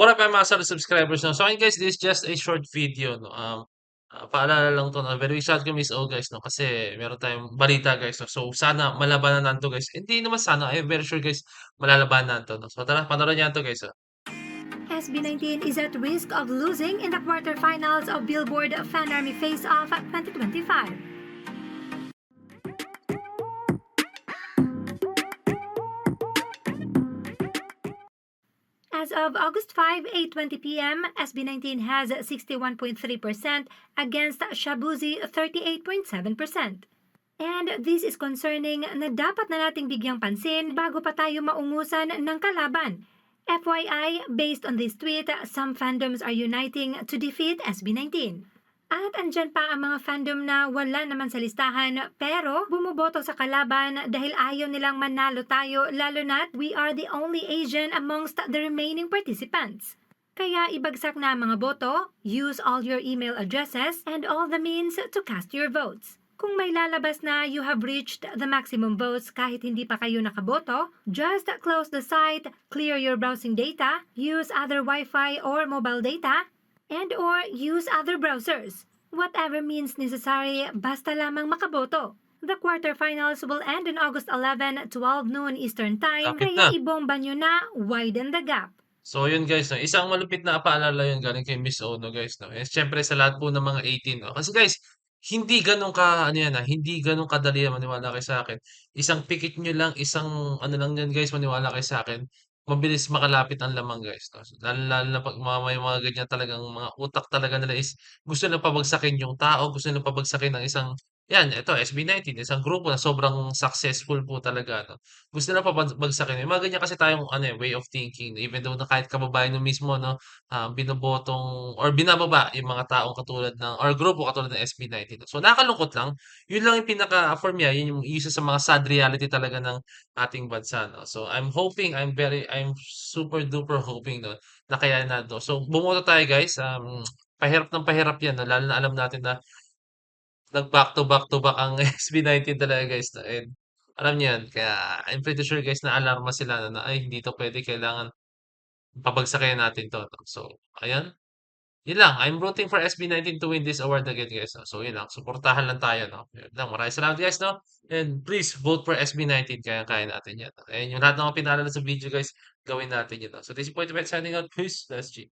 What up, mga solid subscribers 'no. So ayun guys, this is just a short video 'no, paalala lang 'to 'no, very shout kay Miss O guys 'no, kasi meron tayong balita guys 'no. So sana malabanan natin 'to guys. Hindi naman sana, I'm very sure guys malalabanan 'to 'no. So tara, panoorin niyo 'to guys, oh. SB19 is at risk of losing in the quarterfinals of Billboard Fan Army Face Off 2025. As of August 5, 8:20 p.m., SB19 has 61.3% against Shabuzi 38.7%. And this is concerning na dapat na nating bigyang pansin bago pa tayo maungusan ng kalaban. FYI, based on this tweet, some fandoms are uniting to defeat SB19. At andyan pa ang mga fandom na wala naman sa listahan pero bumuboto sa kalaban dahil ayaw nilang manalo tayo, lalo na't we are the only Asian amongst the remaining participants. Kaya ibagsak na ang mga boto, use all your email addresses and all the means to cast your votes. Kung may lalabas na you have reached the maximum votes kahit hindi pa kayo nakaboto, just close the site, clear your browsing data, use other Wi-Fi or mobile data, and or use other browsers. Whatever means necessary, basta lamang makaboto. The quarterfinals will end on August 11, 12 noon Eastern Time, Lapit na. kaya ibomba nyo na, widen the gap. So yun guys 'no, isang malupit na paalala yun galing kay Miss O 'no guys 'no. Siyempre sa lahat po ng mga 18 'no. Kasi guys, hindi gano'n ano yan, hindi gano'n kadali yan maniwala kayo sa'kin. Isang pikit niyo lang, isang ano lang yan guys, maniwala kayo sa'kin, mabilis makalapit ang lamang guys 'no. Lalong-lalo na 'pag may mga ganyan talagang mga utak talaga nila is gusto nilang pabagsakin yung tao, gusto nilang pabagsakin ng isang yan, ito SB19, isang grupo na sobrang successful po talaga 'no. Gusto nila bagsakin, may mga ganyan kasi tayong ano, eh, way of thinking even though na kahit kababayan mo mismo 'no, binobotong or binababa yung mga taong katulad ng or grupo katulad ng SB19. So nakakalungkot lang, yun lang yung pinaka for me, yun yung isa sa mga sad reality talaga ng ating bansa 'no. So I'm super duper hoping 'no, na kayanin natin 'to. So bumoto tayo guys, pahirap ng pahirap yan 'no, lalo na alam natin na nag-back to back to back ang SB19 talaga guys 'no, and alam niyo yun, kaya I'm pretty sure guys na alarma sila na, "Ay hindi 'to puwede, kailangan pabagsakin natin 'to," 'no. So ayan, yun lang, I'm rooting for SB19 to win this award again guys 'no. So yun lang, suportahan lang tayo 'no. Yun lang, maraming salamat guys 'no, and please vote for SB19, kayang-kaya natin yan 'no. And yung lahat ng mga pinaalala sa video guys, gawin natin yun 'no. So this is Point signing out, peace, let's G.